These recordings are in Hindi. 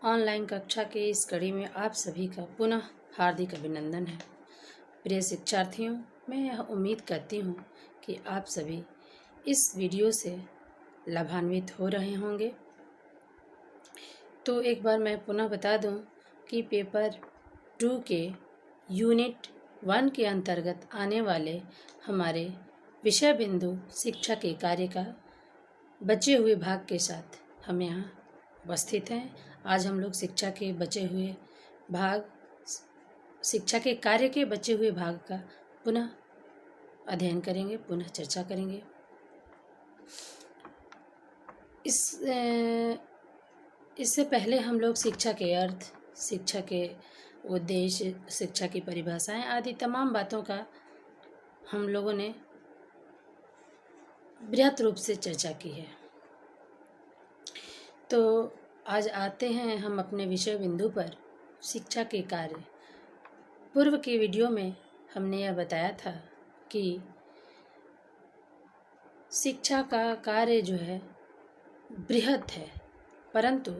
ऑनलाइन कक्षा के इस कड़ी में आप सभी का पुनः हार्दिक अभिनंदन है। प्रिय शिक्षार्थियों, मैं यह उम्मीद करती हूँ कि आप सभी इस वीडियो से लाभान्वित हो रहे होंगे। तो एक बार मैं पुनः बता दूँ कि पेपर 2 के यूनिट 1 के अंतर्गत आने वाले हमारे विषय बिंदु शिक्षा के कार्य का बचे हुए भाग के साथ हम यहाँ उपस्थित हैं। आज हम लोग शिक्षा के कार्य के बचे हुए भाग का पुनः अध्ययन करेंगे, पुनः चर्चा करेंगे। इससे पहले हम लोग शिक्षा के अर्थ, शिक्षा के उद्देश्य, शिक्षा की परिभाषाएं आदि तमाम बातों का हम लोगों ने बृहत रूप से चर्चा की है। तो आज आते हैं हम अपने विषय बिंदु पर, शिक्षा के कार्य। पूर्व के वीडियो में हमने यह बताया था कि शिक्षा का कार्य जो है बृहत है, परंतु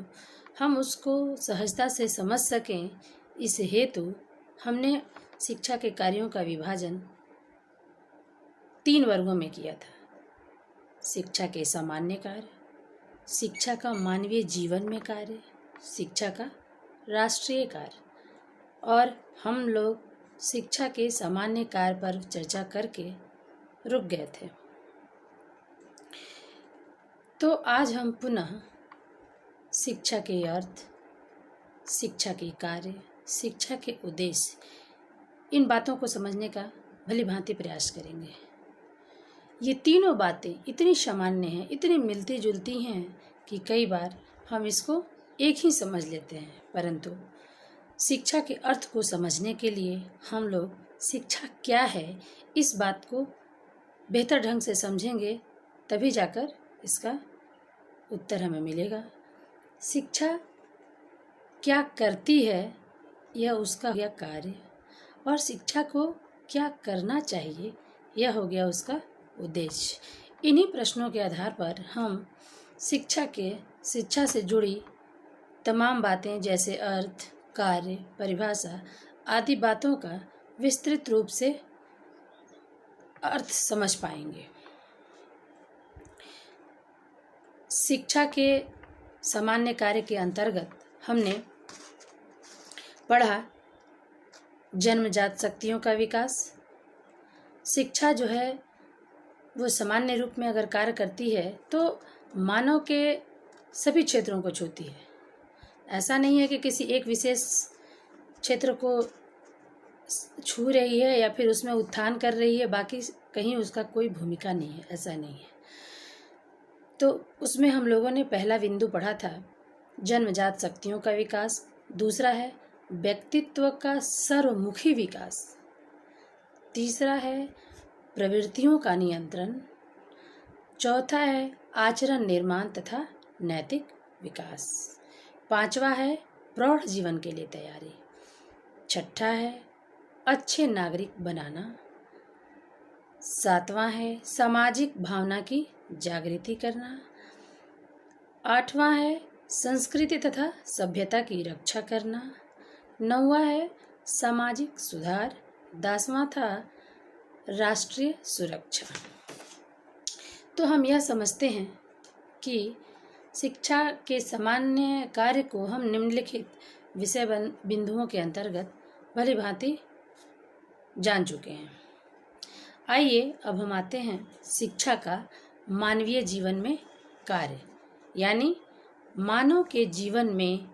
हम उसको सहजता से समझ सकें इस हेतु हमने शिक्षा के कार्यों का विभाजन 3 वर्गों में किया था। शिक्षा के सामान्य कार्य, शिक्षा का मानवीय जीवन में कार्य, शिक्षा का राष्ट्रीय कार्य, और हम लोग शिक्षा के सामान्य कार्य पर चर्चा करके रुक गए थे। तो आज हम पुनः शिक्षा के अर्थ, शिक्षा के कार्य, शिक्षा के उद्देश्य, इन बातों को समझने का भली भांति प्रयास करेंगे। ये तीनों बातें इतनी सामान्य हैं, इतनी मिलती जुलती हैं कि कई बार हम इसको एक ही समझ लेते हैं, परंतु शिक्षा के अर्थ को समझने के लिए हम लोग शिक्षा क्या है इस बात को बेहतर ढंग से समझेंगे, तभी जाकर इसका उत्तर हमें मिलेगा। शिक्षा क्या करती है, यह उसका यह कार्य, और शिक्षा को क्या करना चाहिए, यह हो गया उसका उद्देश्य। इन्हीं प्रश्नों के आधार पर हम शिक्षा से जुड़ी तमाम बातें जैसे अर्थ, कार्य, परिभाषा आदि बातों का विस्तृत रूप से अर्थ समझ पाएंगे। शिक्षा के सामान्य कार्य के अंतर्गत हमने पढ़ा जन्मजात शक्तियों का विकास। शिक्षा जो है वो सामान्य रूप में अगर कार्य करती है तो मानव के सभी क्षेत्रों को छूती है। ऐसा नहीं है कि किसी एक विशेष क्षेत्र को छू रही है या फिर उसमें उत्थान कर रही है, बाकी कहीं उसका कोई भूमिका नहीं है, ऐसा नहीं है। तो उसमें हम लोगों ने पहला बिंदु पढ़ा था जन्मजात शक्तियों का विकास, दूसरा है व्यक्तित्व का सर्वमुखी विकास, तीसरा है प्रवृत्तियों का नियंत्रण, चौथा है आचरण निर्माण तथा नैतिक विकास, पांचवा है प्रौढ़ जीवन के लिए तैयारी, छठा है अच्छे नागरिक बनाना, सातवां है सामाजिक भावना की जागृति करना, आठवां है संस्कृति तथा सभ्यता की रक्षा करना, नौवां है सामाजिक सुधार, 10वां था राष्ट्रीय सुरक्षा। तो हम यह समझते हैं कि शिक्षा के सामान्य कार्य को हम निम्नलिखित विषय बिंदुओं के अंतर्गत भली भांति जान चुके हैं। आइए अब हम आते हैं शिक्षा का मानवीय जीवन में कार्य, यानी मानव के जीवन में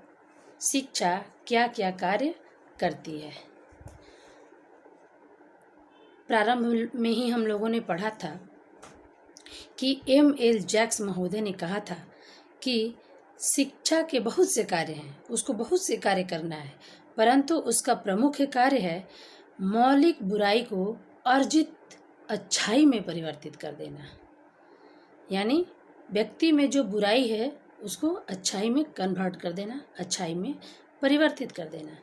शिक्षा क्या क्या कार्य करती है। प्रारंभ में ही हम लोगों ने पढ़ा था कि M.L. जैक्स महोदय ने कहा था कि शिक्षा के बहुत से कार्य हैं, उसको बहुत से कार्य करना है, परंतु उसका प्रमुख कार्य है मौलिक बुराई को अर्जित अच्छाई में परिवर्तित कर देना। यानी व्यक्ति में जो बुराई है उसको अच्छाई में कन्वर्ट कर देना, अच्छाई में परिवर्तित कर देना।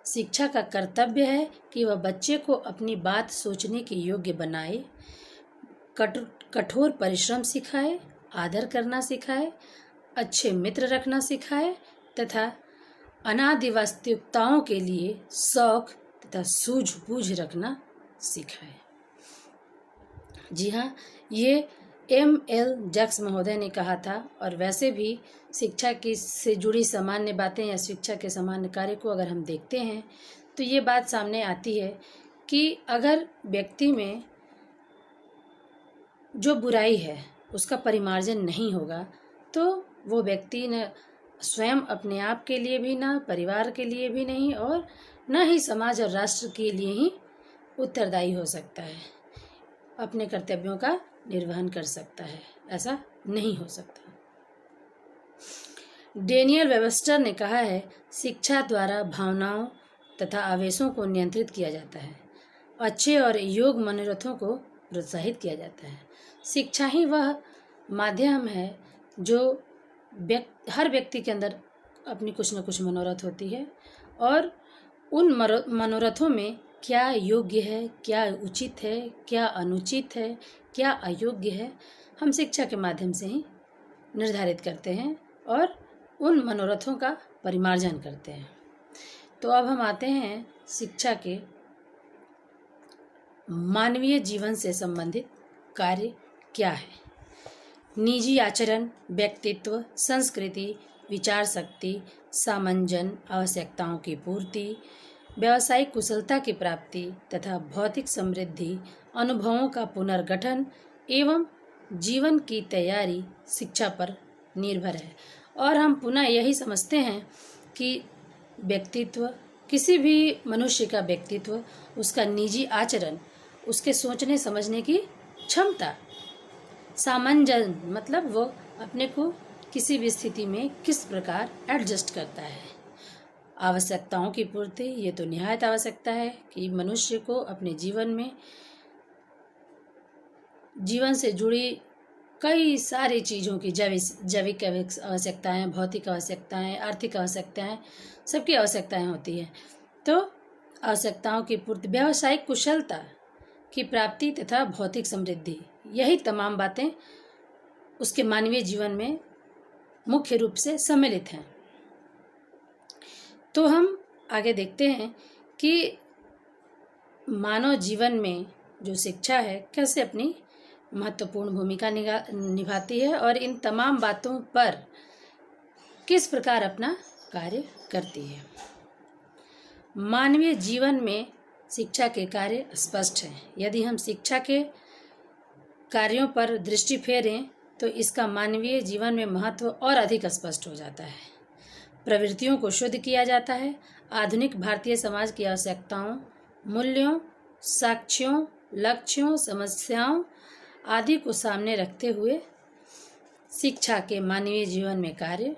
शिक्षा का कर्तव्य है कि वह बच्चे को अपनी बात सोचने के योग्य बनाए, कठोर परिश्रम सिखाए, आदर करना सिखाए, अच्छे मित्र रखना सिखाए तथा अनादि वास्तविकताओं के लिए शौक तथा सूझबूझ रखना सिखाए। जी हाँ, ये M.L. जैक्स महोदय ने कहा था। और वैसे भी शिक्षा की से जुड़ी सामान्य बातें या शिक्षा के सामान्य कार्य को अगर हम देखते हैं तो ये बात सामने आती है कि अगर व्यक्ति में जो बुराई है उसका परिमार्जन नहीं होगा तो वो व्यक्ति न स्वयं अपने आप के लिए भी, ना परिवार के लिए भी नहीं, और न ही समाज और राष्ट्र के लिए ही उत्तरदायी हो सकता है, अपने कर्तव्यों का निर्वहन कर सकता है। ऐसा नहीं हो सकता। डेनियल वेबस्टर ने कहा है, शिक्षा द्वारा भावनाओं तथा आवेशों को नियंत्रित किया जाता है, अच्छे और योग्य मनोरथों को प्रोत्साहित किया जाता है। शिक्षा ही वह माध्यम है जो हर व्यक्ति के अंदर अपनी कुछ न कुछ मनोरथ होती है, और उन मनोरथों में क्या योग्य है, क्या उचित है, क्या अनुचित है, क्या अयोग्य है, हम शिक्षा के माध्यम से ही निर्धारित करते हैं और उन मनोरथों का परिमार्जन करते हैं। तो अब हम आते हैं शिक्षा के मानवीय जीवन से संबंधित कार्य क्या है। निजी आचरण, व्यक्तित्व, संस्कृति, विचार शक्ति, सामंजन, आवश्यकताओं की पूर्ति, व्यावसायिक कुशलता की प्राप्ति तथा भौतिक समृद्धि, अनुभवों का पुनर्गठन एवं जीवन की तैयारी शिक्षा पर निर्भर है। और हम पुनः यही समझते हैं कि व्यक्तित्व, किसी भी मनुष्य का व्यक्तित्व, उसका निजी आचरण, उसके सोचने समझने की क्षमता, सामंजन मतलब वो अपने को किसी भी स्थिति में किस प्रकार एडजस्ट करता है, आवश्यकताओं की पूर्ति, ये तो निहायत आवश्यकता है कि मनुष्य को अपने जीवन में जीवन से जुड़ी कई सारी चीज़ों की जैविक आवश्यकताएं, भौतिक आवश्यकताएं, आर्थिक आवश्यकताएं, सबकी आवश्यकताएं होती हैं। तो आवश्यकताओं की पूर्ति, व्यावसायिक कुशलता की प्राप्ति तथा भौतिक समृद्धि, यही तमाम बातें उसके मानवीय जीवन में मुख्य रूप से सम्मिलित हैं। तो हम आगे देखते हैं कि मानव जीवन में जो शिक्षा है कैसे अपनी महत्वपूर्ण भूमिका निभाती है और इन तमाम बातों पर किस प्रकार अपना कार्य करती है। मानवीय जीवन में शिक्षा के कार्य स्पष्ट हैं। यदि हम शिक्षा के कार्यों पर दृष्टि फेरें तो इसका मानवीय जीवन में महत्व और अधिक स्पष्ट हो जाता है। प्रवृत्तियों को शुद्ध किया जाता है। आधुनिक भारतीय समाज की आवश्यकताओं, मूल्यों, साक्ष्यों, लक्ष्यों, समस्याओं आदि को सामने रखते हुए शिक्षा के मानवीय जीवन में कार्य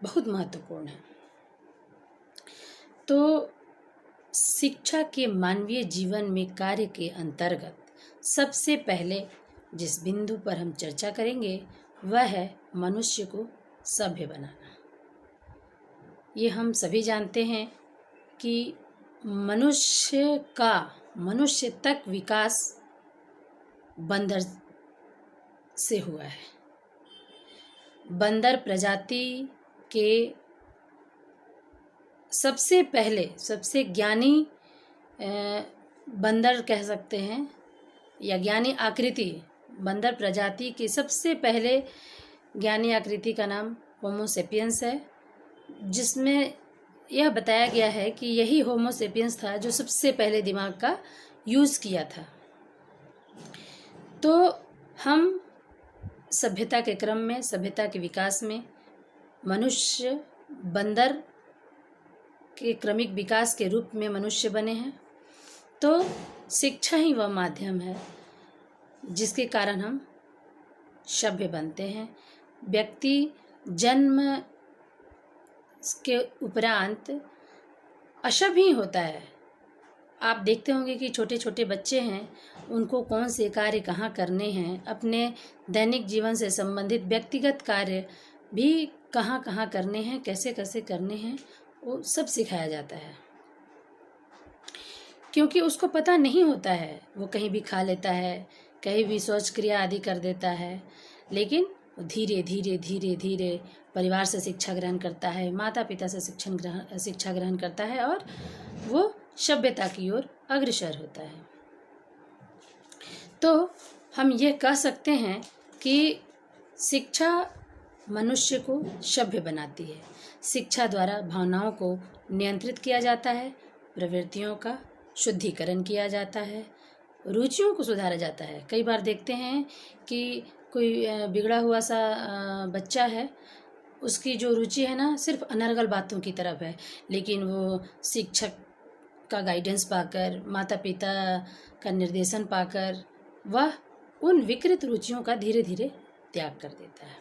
बहुत महत्वपूर्ण है। तो शिक्षा के मानवीय जीवन में कार्य के अंतर्गत सबसे पहले जिस बिंदु पर हम चर्चा करेंगे वह है मनुष्य को सभ्य बनाना। ये हम सभी जानते हैं कि मनुष्य तक विकास बंदर से हुआ है। बंदर प्रजाति के सबसे पहले, सबसे ज्ञानी बंदर कह सकते हैं, या ज्ञानी आकृति, बंदर प्रजाति के सबसे पहले ज्ञानी आकृति का नाम होमो सेपियंस है, जिसमें यह बताया गया है कि यही होमो सेपियंस था जो सबसे पहले दिमाग का यूज़ किया था। तो हम सभ्यता के क्रम में, सभ्यता के विकास में मनुष्य बंदर के क्रमिक विकास के रूप में मनुष्य बने हैं। तो शिक्षा ही वह माध्यम है जिसके कारण हम सभ्य बनते हैं। व्यक्ति जन्म के उपरांत असभ्य ही होता है। आप देखते होंगे कि छोटे छोटे बच्चे हैं, उनको कौन से कार्य कहाँ करने हैं, अपने दैनिक जीवन से संबंधित व्यक्तिगत कार्य भी कहाँ कहाँ करने हैं, कैसे कैसे करने हैं, वो सब सिखाया जाता है। क्योंकि उसको पता नहीं होता है, वो कहीं भी खा लेता है, कहीं भी शौच क्रिया आदि कर देता है, लेकिन धीरे धीरे धीरे धीरे परिवार से शिक्षा ग्रहण करता है, माता पिता से शिक्षा ग्रहण करता है और वो सभ्यता की ओर अग्रसर होता है। तो हम ये कह सकते हैं कि शिक्षा मनुष्य को सभ्य बनाती है। शिक्षा द्वारा भावनाओं को नियंत्रित किया जाता है, प्रवृत्तियों का शुद्धिकरण किया जाता है, रुचियों को सुधारा जाता है। कई बार देखते हैं कि कोई बिगड़ा हुआ सा बच्चा है, उसकी जो रुचि है ना सिर्फ अनर्गल बातों की तरफ है, लेकिन वो शिक्षक का गाइडेंस पाकर, माता पिता का निर्देशन पाकर वह उन विकृत रुचियों का धीरे धीरे त्याग कर देता है।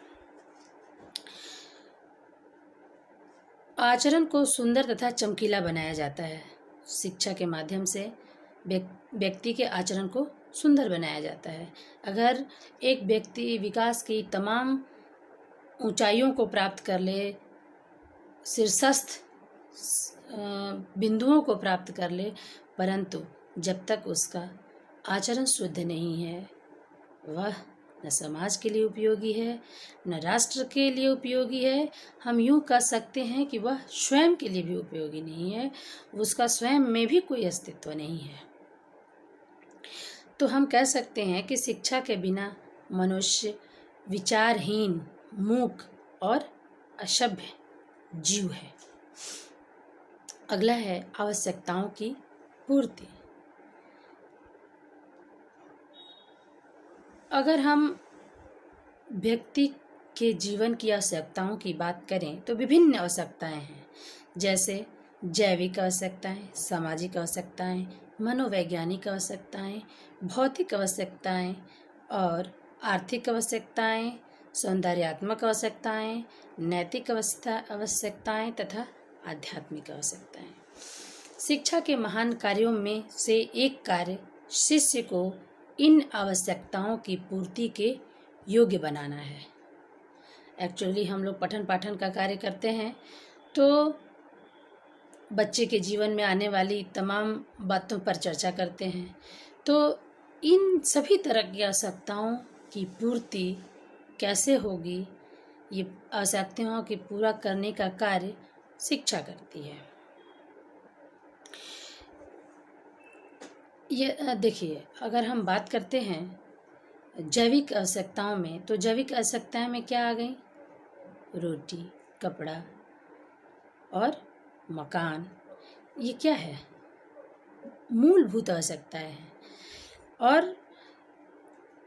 आचरण को सुंदर तथा चमकीला बनाया जाता है। शिक्षा के माध्यम से व्यक्ति के आचरण को सुंदर बनाया जाता है। अगर एक व्यक्ति विकास की तमाम ऊंचाइयों को प्राप्त कर ले, शीर्षस्थ बिंदुओं को प्राप्त कर ले, परंतु जब तक उसका आचरण शुद्ध नहीं है, वह न समाज के लिए उपयोगी है, न राष्ट्र के लिए उपयोगी है। हम यूँ कह सकते हैं कि वह स्वयं के लिए भी उपयोगी नहीं है, उसका स्वयं में भी कोई अस्तित्व नहीं है। तो हम कह सकते हैं कि शिक्षा के बिना मनुष्य विचारहीन, मूक और असभ्य जीव है। अगला है आवश्यकताओं की पूर्ति। अगर हम व्यक्ति के जीवन की आवश्यकताओं की बात करें तो विभिन्न आवश्यकताएं हैं, जैसे जैविक आवश्यकताएं, सामाजिक आवश्यकताएं, मनोवैज्ञानिक आवश्यकताएं, भौतिक आवश्यकताएं और आर्थिक आवश्यकताएं, सौंदर्यात्मक आवश्यकताएं, नैतिक आवश्यकताएं तथा आध्यात्मिक आवश्यकताएं। शिक्षा के महान कार्यों में से एक कार्य शिष्य को इन आवश्यकताओं की पूर्ति के योग्य बनाना है। एक्चुअली हम लोग पठन पाठन का कार्य करते हैं तो बच्चे के जीवन में आने वाली तमाम बातों पर चर्चा करते हैं। तो इन सभी तरह की आवश्यकताओं की पूर्ति कैसे होगी, ये आवश्यकताओं की पूरा करने का कार्य शिक्षा करती है। ये देखिए, अगर हम बात करते हैं जैविक आवश्यकताओं में, तो जैविक आवश्यकताएं में क्या आ गई? रोटी, कपड़ा और मकान। ये क्या है? मूलभूत आवश्यकताएं हैं। और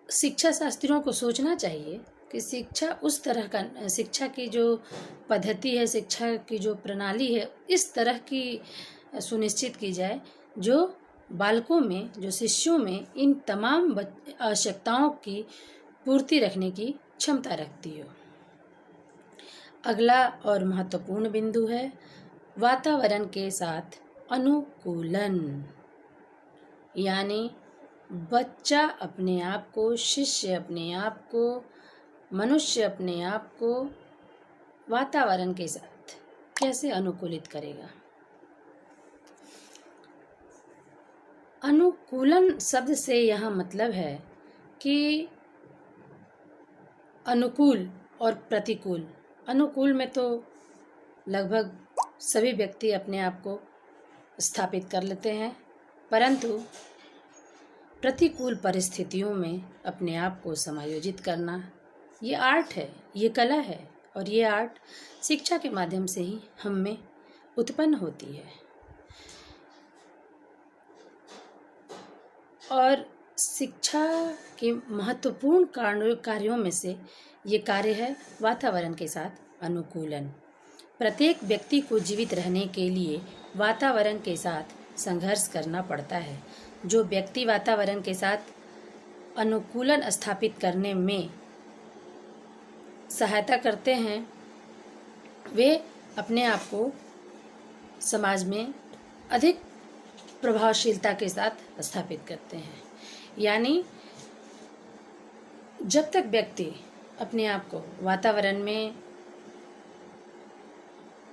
शिक्षा शास्त्रियों को सोचना चाहिए कि शिक्षा उस तरह का, शिक्षा की जो पद्धति है, शिक्षा की जो प्रणाली है, इस तरह की सुनिश्चित की जाए जो बालकों में, जो शिष्यों में इन तमाम आवश्यकताओं की पूर्ति रखने की क्षमता रखती हो। अगला और महत्वपूर्ण बिंदु है वातावरण के साथ अनुकूलन। यानी बच्चा अपने आप को, शिष्य अपने आप को, मनुष्य अपने आप को वातावरण के साथ कैसे अनुकूलित करेगा। अनुकूलन शब्द से यहाँ मतलब है कि अनुकूल और प्रतिकूल। अनुकूल में तो लगभग सभी व्यक्ति अपने आप को स्थापित कर लेते हैं, परंतु प्रतिकूल परिस्थितियों में अपने आप को समायोजित करना ये आर्ट है, ये कला है, और ये आर्ट शिक्षा के माध्यम से ही हम में उत्पन्न होती है। और शिक्षा के महत्वपूर्ण कार्यों में से ये कार्य है वातावरण के साथ अनुकूलन। प्रत्येक व्यक्ति को जीवित रहने के लिए वातावरण के साथ संघर्ष करना पड़ता है। जो व्यक्ति वातावरण के साथ अनुकूलन स्थापित करने में सहायता करते हैं, वे अपने आप को समाज में अधिक प्रभावशीलता के साथ स्थापित करते हैं। यानी जब तक व्यक्ति अपने आप को वातावरण में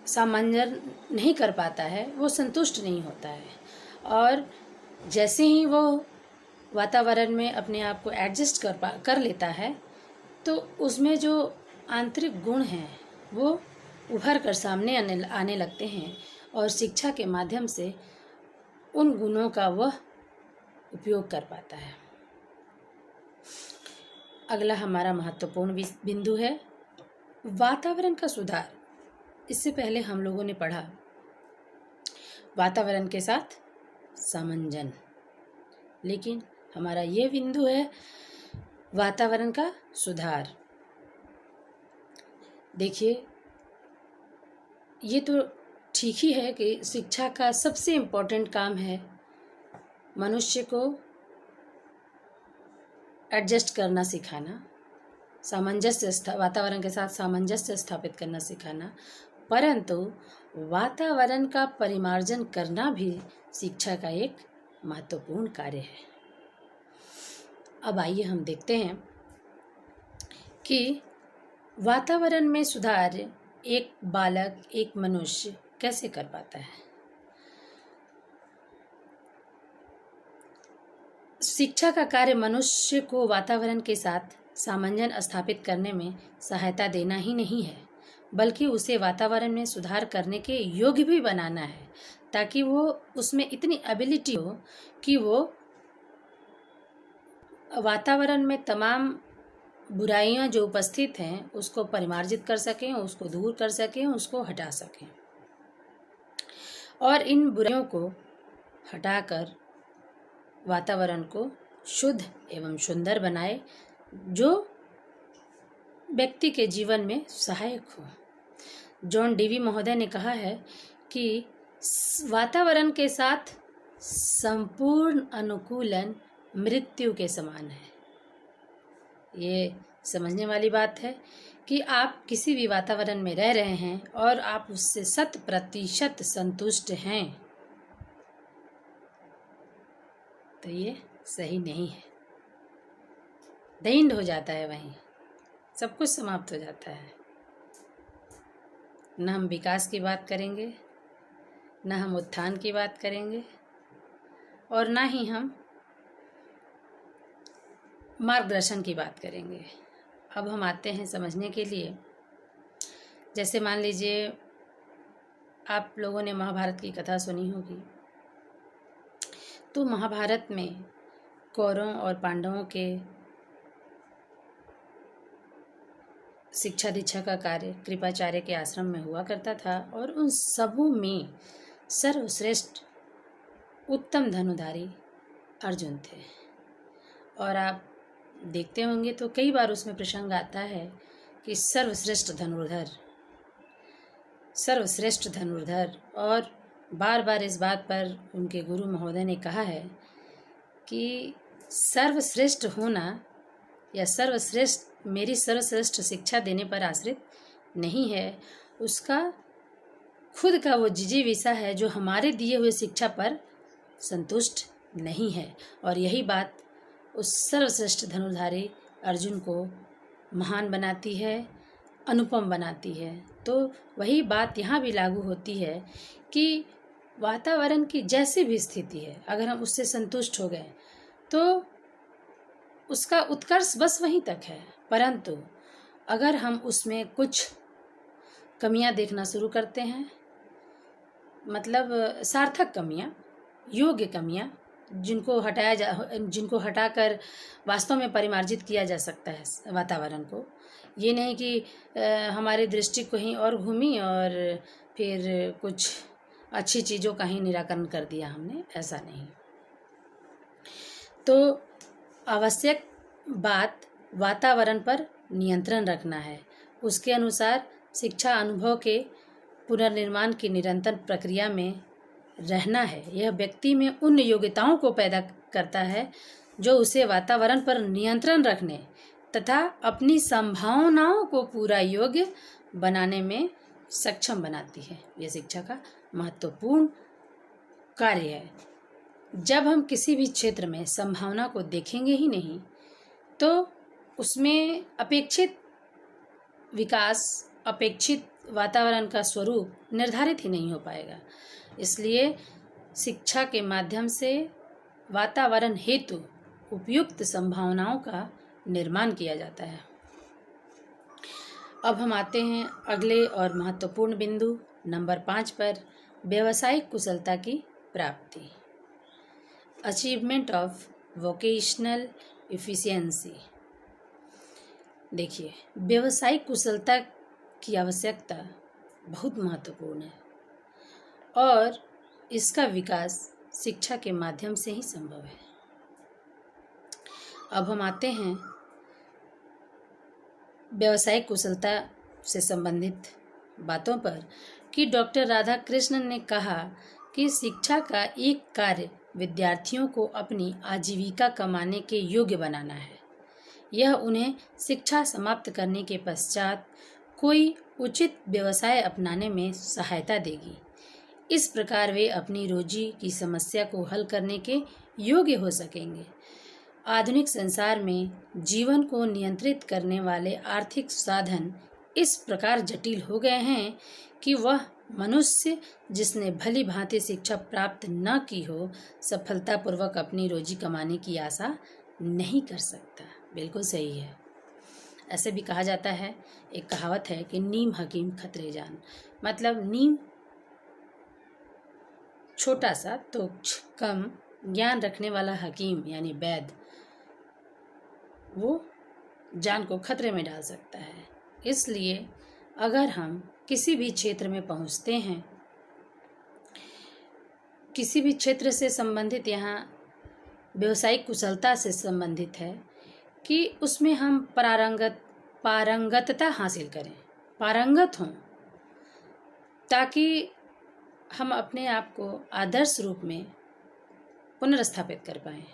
सामंजस्य नहीं कर पाता है, वो संतुष्ट नहीं होता है। और जैसे ही वो वातावरण में अपने आप को एडजस्ट कर लेता है, तो उसमें जो आंतरिक गुण हैं, वो उभर कर सामने आने लगते हैं और शिक्षा के माध्यम से उन गुणों का वह उपयोग कर पाता है। अगला हमारा महत्वपूर्ण बिंदु है वातावरण का सुधार। इससे पहले हम लोगों ने पढ़ा वातावरण के साथ सामंजन, लेकिन हमारा ये बिंदु है वातावरण का सुधार। देखिए, ये तो ठीक ही है कि शिक्षा का सबसे इम्पोर्टेंट काम है मनुष्य को एडजस्ट करना सिखाना, वातावरण के साथ सामंजस्य स्थापित करना सिखाना, परंतु वातावरण का परिमार्जन करना भी शिक्षा का एक महत्वपूर्ण कार्य है। अब आइए हम देखते हैं कि वातावरण में सुधार एक बालक, एक मनुष्य कैसे कर पाता है। शिक्षा का कार्य मनुष्य को वातावरण के साथ सामंजस्य स्थापित करने में सहायता देना ही नहीं है, बल्कि उसे वातावरण में सुधार करने के योग्य भी बनाना है, ताकि वो उसमें इतनी एबिलिटी हो कि वो वातावरण में तमाम बुराइयां जो उपस्थित हैं उसको परिमार्जित कर सकें, उसको दूर कर सकें, उसको हटा सकें और इन बुराइयों को हटाकर वातावरण को शुद्ध एवं सुंदर बनाए, जो व्यक्ति के जीवन में सहायक हो। जॉन डीवी महोदय ने कहा है कि वातावरण के साथ संपूर्ण अनुकूलन मृत्यु के समान है। ये समझने वाली बात है कि आप किसी भी वातावरण में रह रहे हैं और आप उससे 100% संतुष्ट हैं, तो ये सही नहीं है। द एंड हो जाता है, वहीं सब कुछ समाप्त हो जाता है। न हम विकास की बात करेंगे, न हम उत्थान की बात करेंगे और ना ही हम मार्गदर्शन की बात करेंगे। अब हम आते हैं समझने के लिए। जैसे मान लीजिए आप लोगों ने महाभारत की कथा सुनी होगी, तो महाभारत में कौरवों और पांडवों के शिक्षा दीक्षा का कार्य कृपाचार्य के आश्रम में हुआ करता था और उन सबों में सर्वश्रेष्ठ उत्तम धनुधारी अर्जुन थे। और आप देखते होंगे तो कई बार उसमें प्रसंग आता है कि सर्वश्रेष्ठ धनुर्धर, और बार बार इस बात पर उनके गुरु महोदय ने कहा है कि सर्वश्रेष्ठ होना या मेरी सर्वश्रेष्ठ शिक्षा देने पर आश्रित नहीं है, उसका खुद का वो जिजीविषा है जो हमारे दिए हुए शिक्षा पर संतुष्ट नहीं है। और यही बात उस सर्वश्रेष्ठ धनुर्धारी अर्जुन को महान बनाती है, अनुपम बनाती है। तो वही बात यहाँ भी लागू होती है कि वातावरण की जैसी भी स्थिति है, अगर हम उससे संतुष्ट हो गए तो उसका उत्कर्ष बस वहीं तक है, परंतु अगर हम उसमें कुछ कमियां देखना शुरू करते हैं, मतलब सार्थक कमियां, योग्य कमियां, जिनको हटाकर वास्तव में परिमार्जित किया जा सकता है वातावरण को। ये नहीं कि हमारी दृष्टि कहीं और घूमी और फिर कुछ अच्छी चीज़ों का ही निराकरण कर दिया हमने, ऐसा नहीं। तो आवश्यक बात वातावरण पर नियंत्रण रखना है, उसके अनुसार शिक्षा अनुभव के पुनर्निर्माण की निरंतर प्रक्रिया में रहना है। यह व्यक्ति में उन योग्यताओं को पैदा करता है जो उसे वातावरण पर नियंत्रण रखने तथा अपनी संभावनाओं को पूरा योग्य बनाने में सक्षम बनाती है। यह शिक्षा का महत्वपूर्ण कार्य है। जब हम किसी भी क्षेत्र में संभावना को देखेंगे ही नहीं तो उसमें अपेक्षित विकास, अपेक्षित वातावरण का स्वरूप निर्धारित ही नहीं हो पाएगा। इसलिए शिक्षा के माध्यम से वातावरण हेतु उपयुक्त संभावनाओं का निर्माण किया जाता है। अब हम आते हैं अगले और महत्वपूर्ण बिंदु नंबर 5 पर, व्यावसायिक कुशलता की प्राप्ति, अचीवमेंट ऑफ वोकेशनल इफिशियंसी। देखिए, व्यावसायिक कुशलता की आवश्यकता बहुत महत्वपूर्ण है और इसका विकास शिक्षा के माध्यम से ही संभव है। अब हम आते हैं व्यावसायिक कुशलता से संबंधित बातों पर कि डॉक्टर राधाकृष्णन ने कहा कि शिक्षा का एक कार्य विद्यार्थियों को अपनी आजीविका कमाने के योग्य बनाना है। यह उन्हें शिक्षा समाप्त करने के पश्चात कोई उचित व्यवसाय अपनाने में सहायता देगी। इस प्रकार वे अपनी रोजी की समस्या को हल करने के योग्य हो सकेंगे। आधुनिक संसार में जीवन को नियंत्रित करने वाले आर्थिक साधन इस प्रकार जटिल हो गए हैं कि वह मनुष्य जिसने भली भांति शिक्षा प्राप्त न की हो, सफलतापूर्वक अपनी रोजी कमाने की आशा नहीं कर सकता। बिल्कुल सही है। ऐसे भी कहा जाता है, एक कहावत है कि नीम हकीम खतरे जान। मतलब नीम छोटा सा तो कम ज्ञान रखने वाला हकीम यानी वैद्य, वो जान को खतरे में डाल सकता है। इसलिए अगर हम किसी भी क्षेत्र में पहुंचते हैं, किसी भी क्षेत्र से संबंधित, यहाँ व्यावसायिक कुशलता से संबंधित है कि उसमें हम पारंगतता हासिल करें, पारंगत हों, ताकि हम अपने आप को आदर्श रूप में पुनर्स्थापित कर पाएँ।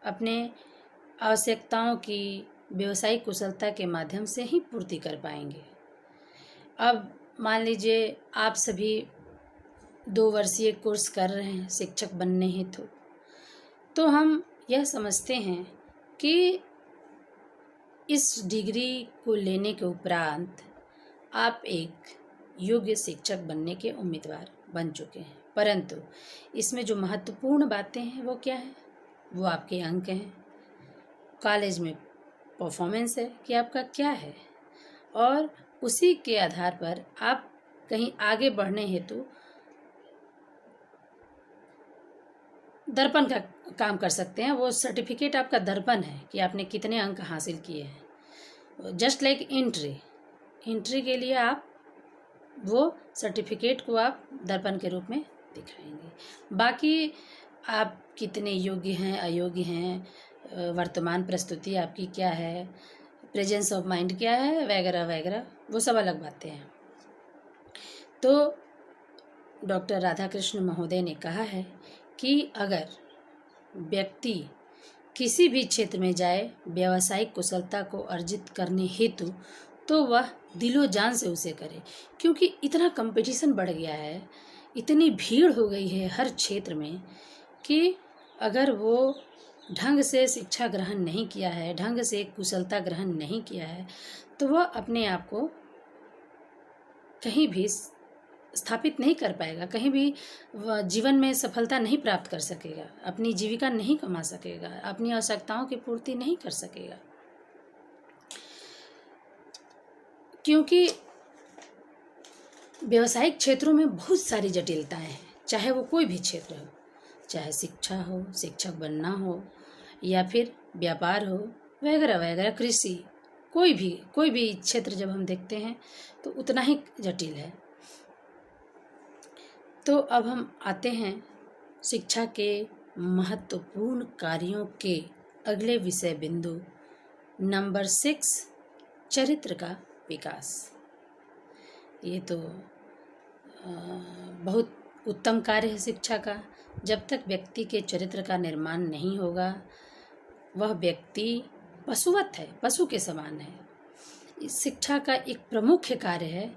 अपने आवश्यकताओं की व्यावसायिक कुशलता के माध्यम से ही पूर्ति कर पाएंगे। अब मान लीजिए आप सभी 2 वर्षीय कोर्स कर रहे हैं शिक्षक बनने हेतु, तो हम यह समझते हैं कि इस डिग्री को लेने के उपरांत आप एक योग्य शिक्षक बनने के उम्मीदवार बन चुके हैं। परंतु इसमें जो महत्वपूर्ण बातें हैं वो क्या है? वो आपके अंक हैं, कॉलेज में परफॉर्मेंस है कि आपका क्या है, और उसी के आधार पर आप कहीं आगे बढ़ने हेतु दर्पण का काम कर सकते हैं। वो सर्टिफिकेट आपका दर्पण है कि आपने कितने अंक हासिल किए हैं। जस्ट लाइक एंट्री के लिए आप वो सर्टिफिकेट को आप दर्पण के रूप में दिखाएंगे। बाकी आप कितने योग्य हैं, अयोग्य हैं, वर्तमान प्रस्तुति आपकी क्या है, प्रेजेंस ऑफ माइंड क्या है, वगैरह वगैरह, वो सब अलग बातें हैं। तो डॉक्टर राधाकृष्ण महोदय ने कहा है कि अगर व्यक्ति किसी भी क्षेत्र में जाए व्यावसायिक कुशलता को अर्जित करने हेतु, तो वह दिलो जान से उसे करे, क्योंकि इतना कंपटीशन बढ़ गया है, इतनी भीड़ हो गई है हर क्षेत्र में कि अगर वो ढंग से शिक्षा ग्रहण नहीं किया है, ढंग से कुशलता ग्रहण नहीं किया है, तो वह अपने आप को कहीं भी स्थापित नहीं कर पाएगा, कहीं भी जीवन में सफलता नहीं प्राप्त कर सकेगा, अपनी जीविका नहीं कमा सकेगा, अपनी आवश्यकताओं की पूर्ति नहीं कर सकेगा। क्योंकि व्यावसायिक क्षेत्रों में बहुत सारी जटिलताएं हैं, चाहे वो कोई भी क्षेत्र हो, चाहे शिक्षा हो, शिक्षक बनना हो, या फिर व्यापार हो, वगैरह वगैरह, कृषि, कोई भी क्षेत्र जब हम देखते हैं तो उतना ही जटिल है। तो अब हम आते हैं शिक्षा के महत्वपूर्ण कार्यों के अगले विषय बिंदु नंबर 6, चरित्र का विकास। ये तो बहुत उत्तम कार्य है शिक्षा का। जब तक व्यक्ति के चरित्र का निर्माण नहीं होगा, वह व्यक्ति पशुवत है, पशु के समान है। इस शिक्षा का एक प्रमुख कार्य है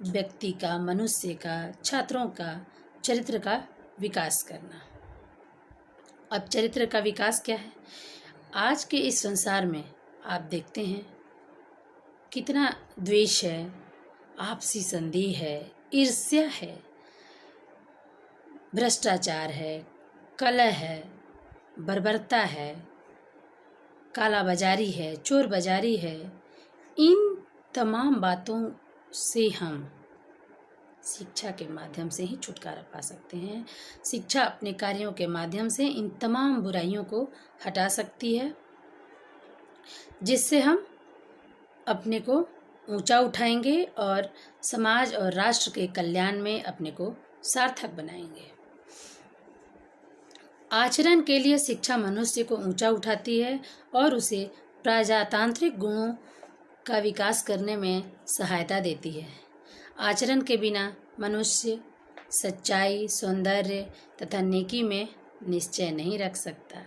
व्यक्ति का, मनुष्य का, छात्रों का चरित्र का विकास करना। अब चरित्र का विकास क्या है? आज के इस संसार में आप देखते हैं कितना द्वेष है, आपसी संदेह है, ईर्ष्या है, भ्रष्टाचार है, कलह है, बर्बरता है, कालाबाजारी है, चोर बाजारी है। इन तमाम बातों से हम शिक्षा के माध्यम से ही छुटकारा पा सकते हैं। शिक्षा अपने कार्यों के माध्यम से इन तमाम बुराइयों को हटा सकती है, जिससे हम अपने को ऊंचा उठाएंगे और समाज और राष्ट्र के कल्याण में अपने को सार्थक बनाएंगे। आचरण के लिए शिक्षा मनुष्य को ऊंचा उठाती है और उसे प्रजातांत्रिक गुणों का विकास करने में सहायता देती है। आचरण के बिना मनुष्य सच्चाई, सौंदर्य तथा नेकी में निश्चय नहीं रख सकता।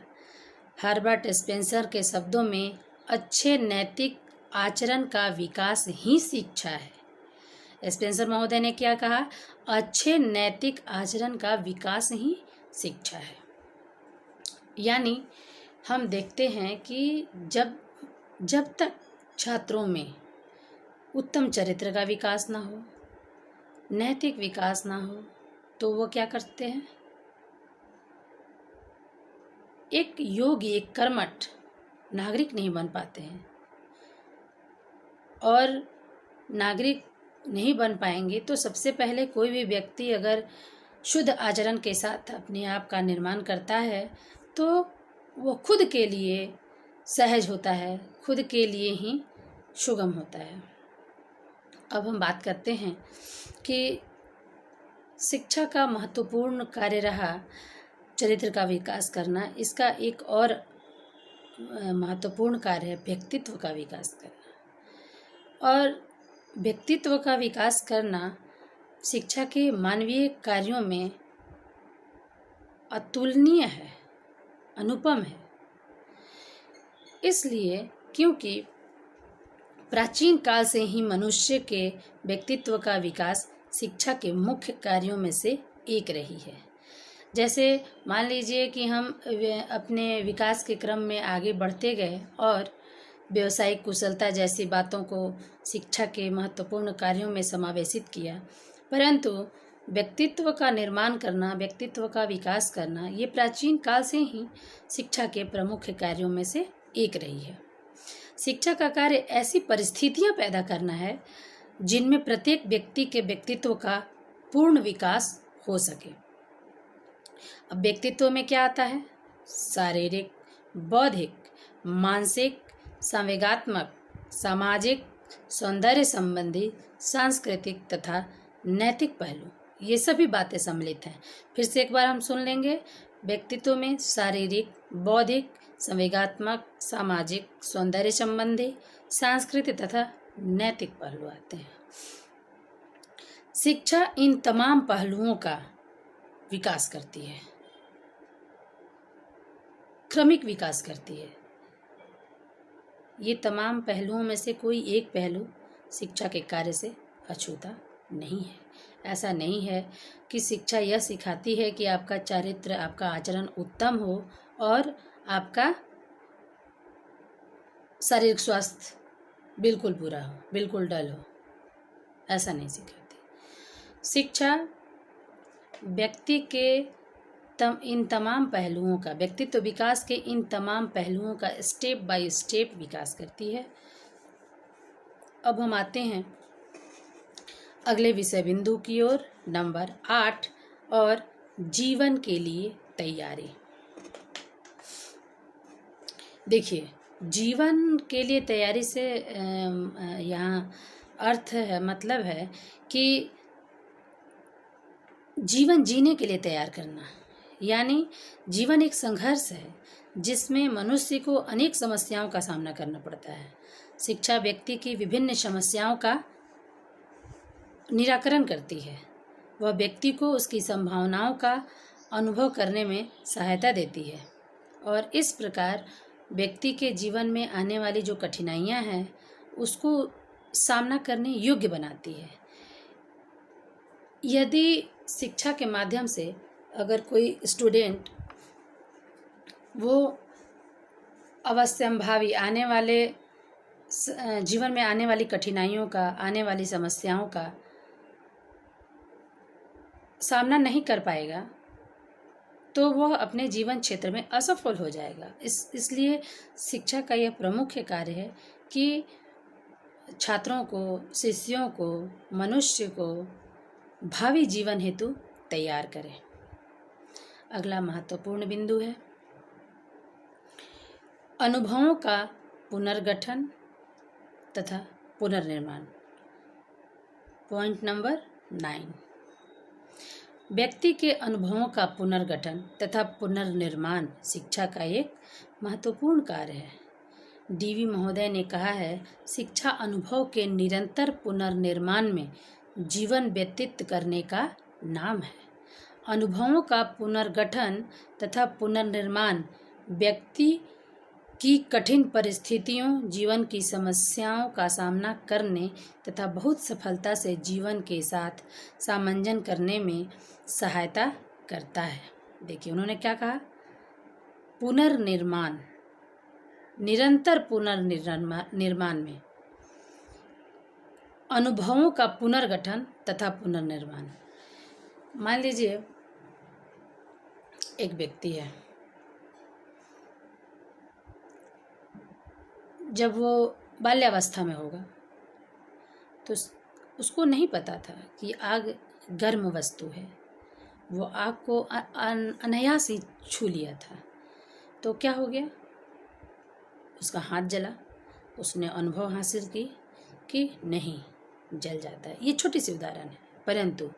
हर्बर्ट स्पेंसर के शब्दों में अच्छे नैतिक आचरण का विकास ही शिक्षा है। स्पेंसर महोदय ने क्या कहा? अच्छे नैतिक आचरण का विकास ही शिक्षा है। यानी हम देखते हैं कि जब तक छात्रों में उत्तम चरित्र का विकास ना हो, नैतिक विकास ना हो, तो वो क्या करते हैं? एक योग्य, एक कर्मठ नागरिक नहीं बन पाते हैं। और नागरिक नहीं बन पाएंगे तो सबसे पहले कोई भी व्यक्ति अगर शुद्ध आचरण के साथ अपने आप का निर्माण करता है तो वो खुद के लिए सहज होता है, खुद के लिए ही सुगम होता है। अब हम बात करते हैं कि शिक्षा का महत्वपूर्ण कार्य रहा चरित्र का विकास करना। इसका एक और महत्वपूर्ण कार्य है व्यक्तित्व का विकास करना। और व्यक्तित्व का विकास करना शिक्षा के मानवीय कार्यों में अतुलनीय है, अनुपम है। इसलिए क्योंकि प्राचीन काल से ही मनुष्य के व्यक्तित्व का विकास शिक्षा के मुख्य कार्यों में से एक रही है। जैसे मान लीजिए कि हम अपने विकास के क्रम में आगे बढ़ते गए और व्यावसायिक कुशलता जैसी बातों को शिक्षा के महत्वपूर्ण कार्यों में समावेशित किया, परंतु व्यक्तित्व का निर्माण करना, व्यक्तित्व का विकास करना, ये प्राचीन काल से ही शिक्षा के प्रमुख कार्यों में से एक रही है। शिक्षा का कार्य ऐसी परिस्थितियां पैदा करना है जिनमें प्रत्येक व्यक्ति के व्यक्तित्व का पूर्ण विकास हो सके। अब व्यक्तित्व में क्या आता है? शारीरिक, बौद्धिक, मानसिक, संवेगात्मक, सामाजिक, सौंदर्य संबंधी, सांस्कृतिक तथा नैतिक पहलू, ये सभी बातें सम्मिलित हैं। फिर से एक बार हम सुन लेंगे। व्यक्तित्व में शारीरिक, बौद्धिक, संवेगात्मक, सामाजिक, सौंदर्य संबंधी, सांस्कृतिक तथा नैतिक पहलू आते हैं। शिक्षा इन तमाम पहलुओं का विकास करती है, क्रमिक विकास करती है। ये तमाम पहलुओं में से कोई एक पहलू शिक्षा के कार्य से अछूता नहीं है। ऐसा नहीं है कि शिक्षा यह सिखाती है कि आपका चरित्र, आपका आचरण उत्तम हो और आपका शारीरिक स्वास्थ्य बिल्कुल बुरा हो, बिल्कुल डल हो। ऐसा नहीं सिखाती। शिक्षा व्यक्ति के इन तमाम पहलुओं का, व्यक्तित्व विकास के इन तमाम पहलुओं का स्टेप बाय स्टेप विकास करती है। अब हम आते हैं अगले विषय बिंदु की ओर, नंबर 8, और जीवन के लिए तैयारी। देखिए, जीवन के लिए तैयारी से यहाँ अर्थ है, मतलब है कि जीवन जीने के लिए तैयार करना। यानी जीवन एक संघर्ष है जिसमें मनुष्य को अनेक समस्याओं का सामना करना पड़ता है। शिक्षा व्यक्ति की विभिन्न समस्याओं का निराकरण करती है। वह व्यक्ति को उसकी संभावनाओं का अनुभव करने में सहायता देती है और इस प्रकार व्यक्ति के जीवन में आने वाली जो कठिनाइयां हैं उसको सामना करने योग्य बनाती है। यदि शिक्षा के माध्यम से अगर कोई स्टूडेंट वो अवश्यंभावी आने वाले जीवन में आने वाली कठिनाइयों का, आने वाली समस्याओं का सामना नहीं कर पाएगा तो वह अपने जीवन क्षेत्र में असफल हो जाएगा। इसलिए शिक्षा का यह प्रमुख कार्य है कि छात्रों को, शिष्यों को, मनुष्य को भावी जीवन हेतु तैयार करें। अगला महत्वपूर्ण बिंदु है अनुभवों का पुनर्गठन तथा पुनर्निर्माण। पॉइंट नंबर 9, व्यक्ति के अनुभवों का पुनर्गठन तथा पुनर्निर्माण शिक्षा का एक महत्वपूर्ण कार्य है। डीवी महोदय ने कहा है, शिक्षा अनुभव के निरंतर पुनर्निर्माण में जीवन व्यतीत करने का नाम है। अनुभवों का पुनर्गठन तथा पुनर्निर्माण व्यक्ति की कठिन परिस्थितियों, जीवन की समस्याओं का सामना करने तथा बहुत सफलता से जीवन के साथ सामंजस्य करने में सहायता करता है। देखिए उन्होंने क्या कहा, पुनर्निर्माण, निरंतर पुनर्निर्माण में अनुभवों का पुनर्गठन तथा पुनर्निर्माण। मान लीजिए एक व्यक्ति है, जब वो बाल्यावस्था में होगा तो उसको नहीं पता था कि आग गर्म वस्तु है। वो आग को अनायास ही छू लिया था, तो क्या हो गया, उसका हाथ जला। उसने अनुभव हासिल की कि नहीं, जल जाता है। ये छोटी सी उदाहरण है, परंतु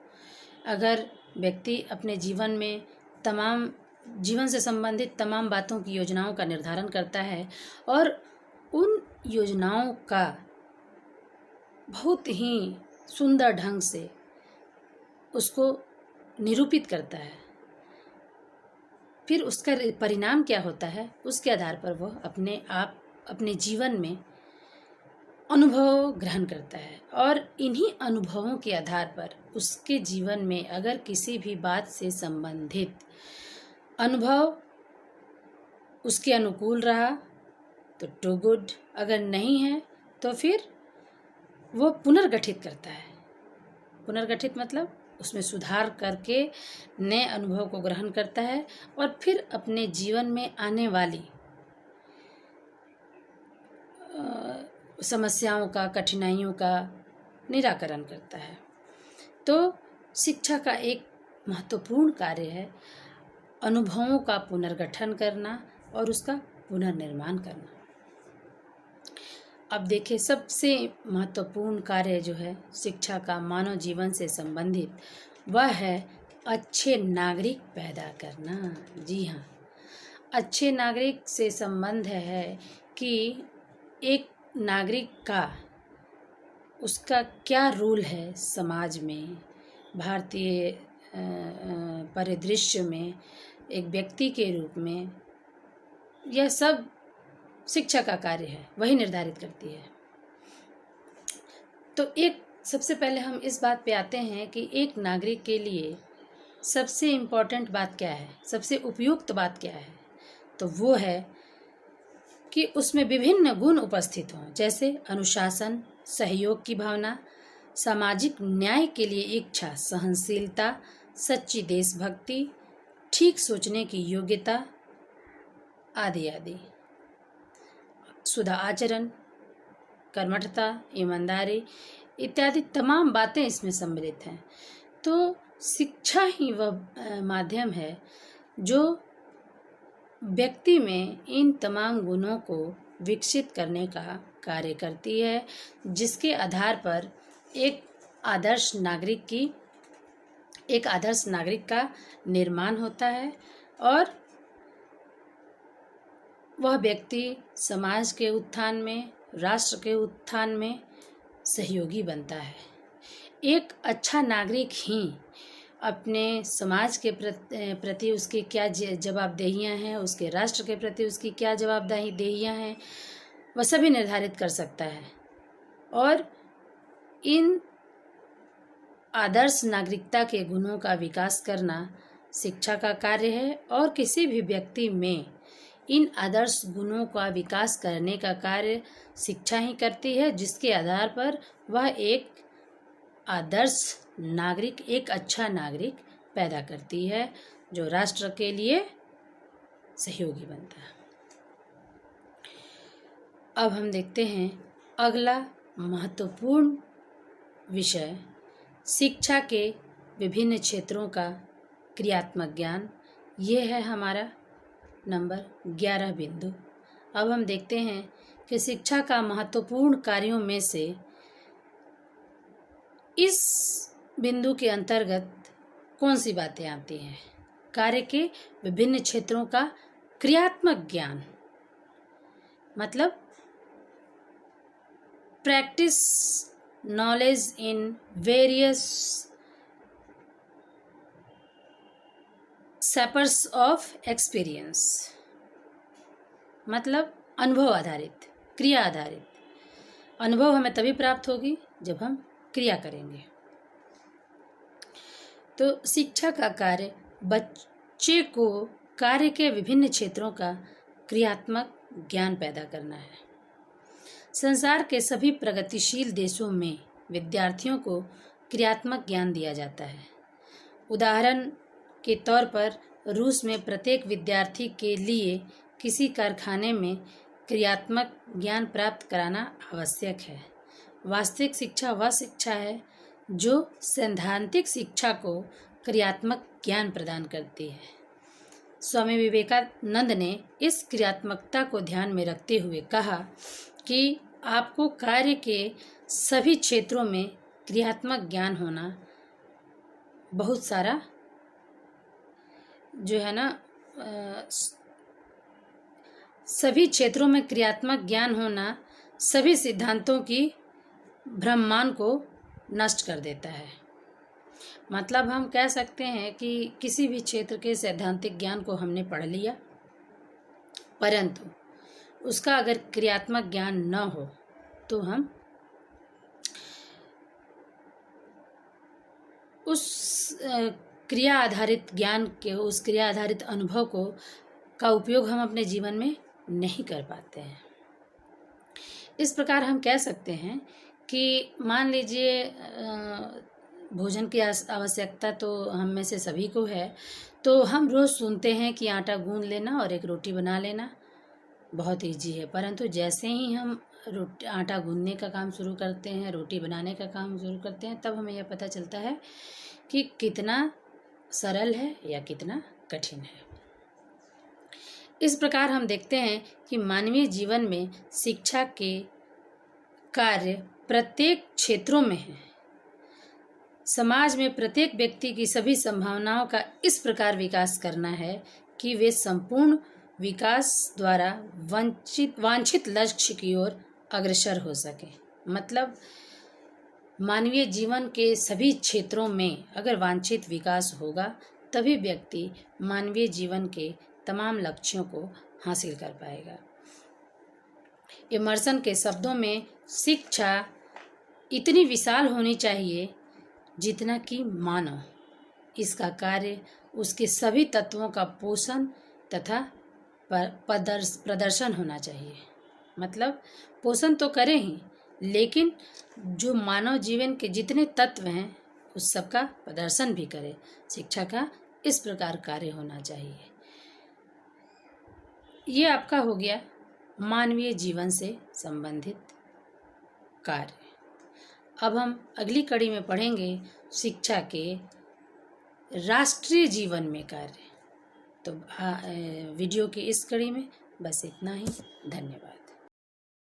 अगर व्यक्ति अपने जीवन में जीवन से संबंधित तमाम बातों की योजनाओं का निर्धारण करता है और उन योजनाओं का बहुत ही सुंदर ढंग से उसको निरूपित करता है, फिर उसका परिणाम क्या होता है, उसके आधार पर वह अपने जीवन में अनुभव ग्रहण करता है और इन्हीं अनुभवों के आधार पर उसके जीवन में अगर किसी भी बात से संबंधित अनुभव उसके अनुकूल रहा तो टू गुड, अगर नहीं है तो फिर वो पुनर्गठित करता है। पुनर्गठित मतलब उसमें सुधार करके नए अनुभव को ग्रहण करता है और फिर अपने जीवन में आने वाली समस्याओं का, कठिनाइयों का निराकरण करता है। तो शिक्षा का एक महत्वपूर्ण कार्य है अनुभवों का पुनर्गठन करना और उसका पुनर्निर्माण करना। अब देखिए, सबसे महत्वपूर्ण कार्य जो है शिक्षा का मानव जीवन से संबंधित, वह है अच्छे नागरिक पैदा करना। जी हाँ, अच्छे नागरिक से संबंध है कि एक नागरिक का, उसका क्या रोल है समाज में, भारतीय परिदृश्य में, एक व्यक्ति के रूप में। यह सब शिक्षा का कार्य है, वही निर्धारित करती है। तो सबसे पहले हम इस बात पे आते हैं कि एक नागरिक के लिए सबसे इम्पोर्टेंट बात क्या है, सबसे उपयुक्त बात क्या है। तो वो है कि उसमें विभिन्न गुण उपस्थित हों, जैसे अनुशासन, सहयोग की भावना, सामाजिक न्याय के लिए इच्छा, सहनशीलता, सच्ची देशभक्ति, ठीक सोचने की योग्यता आदि आदि। शुद्ध आचरण, कर्मठता, ईमानदारी इत्यादि तमाम बातें इसमें सम्मिलित हैं। तो शिक्षा ही वह माध्यम है जो व्यक्ति में इन तमाम गुणों को विकसित करने का कार्य करती है, जिसके आधार पर एक आदर्श नागरिक का निर्माण होता है और वह व्यक्ति समाज के उत्थान में, राष्ट्र के उत्थान में सहयोगी बनता है। एक अच्छा नागरिक ही अपने समाज के प्रति उसकी क्या जवाबदेहियां हैं, उसके राष्ट्र के प्रति उसकी क्या जवाबदेहियां हैं, वह सभी निर्धारित कर सकता है। और इन आदर्श नागरिकता के गुणों का विकास करना शिक्षा का कार्य है और किसी भी व्यक्ति में इन आदर्श गुणों का विकास करने का कार्य शिक्षा ही करती है, जिसके आधार पर वह एक आदर्श नागरिक, एक अच्छा नागरिक पैदा करती है जो राष्ट्र के लिए सहयोगी बनता है। अब हम देखते हैं अगला महत्वपूर्ण विषय शिक्षा के विभिन्न क्षेत्रों का क्रियात्मक ज्ञान, ये है हमारा नंबर 11 बिंदु। अब हम देखते हैं कि शिक्षा का महत्वपूर्ण कार्यों में से इस बिंदु के अंतर्गत कौन सी बातें आती हैं। कार्य के विभिन्न क्षेत्रों का क्रियात्मक ज्ञान मतलब practice knowledge in various spheres of experience, मतलब अनुभव आधारित, क्रिया आधारित। अनुभव हमें तभी प्राप्त होगी जब हम क्रिया करेंगे। तो शिक्षा का कार्य बच्चे को कार्य के विभिन्न क्षेत्रों का क्रियात्मक ज्ञान पैदा करना है। संसार के सभी प्रगतिशील देशों में विद्यार्थियों को क्रियात्मक ज्ञान दिया जाता है। उदाहरण के तौर पर रूस में प्रत्येक विद्यार्थी के लिए किसी कारखाने में क्रियात्मक ज्ञान प्राप्त कराना आवश्यक है। वास्तविक शिक्षा वह शिक्षा है जो सैद्धांतिक शिक्षा को क्रियात्मक ज्ञान प्रदान करती है। स्वामी विवेकानंद ने इस क्रियात्मकता को ध्यान में रखते हुए कहा कि आपको कार्य के सभी क्षेत्रों में क्रियात्मक ज्ञान होना बहुत सारा जो है ना सभी क्षेत्रों में क्रियात्मक ज्ञान होना सभी सिद्धांतों की भ्रममान को नष्ट कर देता है। मतलब हम कह सकते हैं कि किसी भी क्षेत्र के सैद्धांतिक ज्ञान को हमने पढ़ लिया, परंतु उसका अगर क्रियात्मक ज्ञान न हो तो हम उस क्रिया आधारित ज्ञान के, उस क्रिया आधारित अनुभव को का उपयोग हम अपने जीवन में नहीं कर पाते हैं। इस प्रकार हम कह सकते हैं कि मान लीजिए भोजन की आवश्यकता तो हम में से सभी को है, तो हम रोज़ सुनते हैं कि आटा गूंद लेना और एक रोटी बना लेना बहुत ईजी है, परंतु जैसे ही हम आटा गूंदने का काम शुरू करते हैं, रोटी बनाने का काम शुरू करते हैं, तब हमें यह पता चलता है कि कितना सरल है या कितना कठिन है। इस प्रकार हम देखते हैं कि मानवीय जीवन में शिक्षा के कार्य प्रत्येक क्षेत्रों में है। समाज में प्रत्येक व्यक्ति की सभी संभावनाओं का इस प्रकार विकास करना है कि वे संपूर्ण विकास द्वारा वांछित लक्ष्य की ओर अग्रसर हो सके। मतलब मानवीय जीवन के सभी क्षेत्रों में अगर वांछित विकास होगा तभी व्यक्ति मानवीय जीवन के तमाम लक्ष्यों को हासिल कर पाएगा। इमर्सन के शब्दों में शिक्षा इतनी विशाल होनी चाहिए जितना कि मानव। इसका कार्य उसके सभी तत्वों का पोषण तथा प्रदर्शन होना चाहिए। मतलब पोषण तो करे ही, लेकिन जो मानव जीवन के जितने तत्व हैं उस सब का प्रदर्शन भी करे। शिक्षा का इस प्रकार कार्य होना चाहिए। ये आपका हो गया मानवीय जीवन से संबंधित कार्य। अब हम अगली कड़ी में पढ़ेंगे शिक्षा के राष्ट्रीय जीवन में कार्य। तो वीडियो की इस कड़ी में बस इतना ही। धन्यवाद।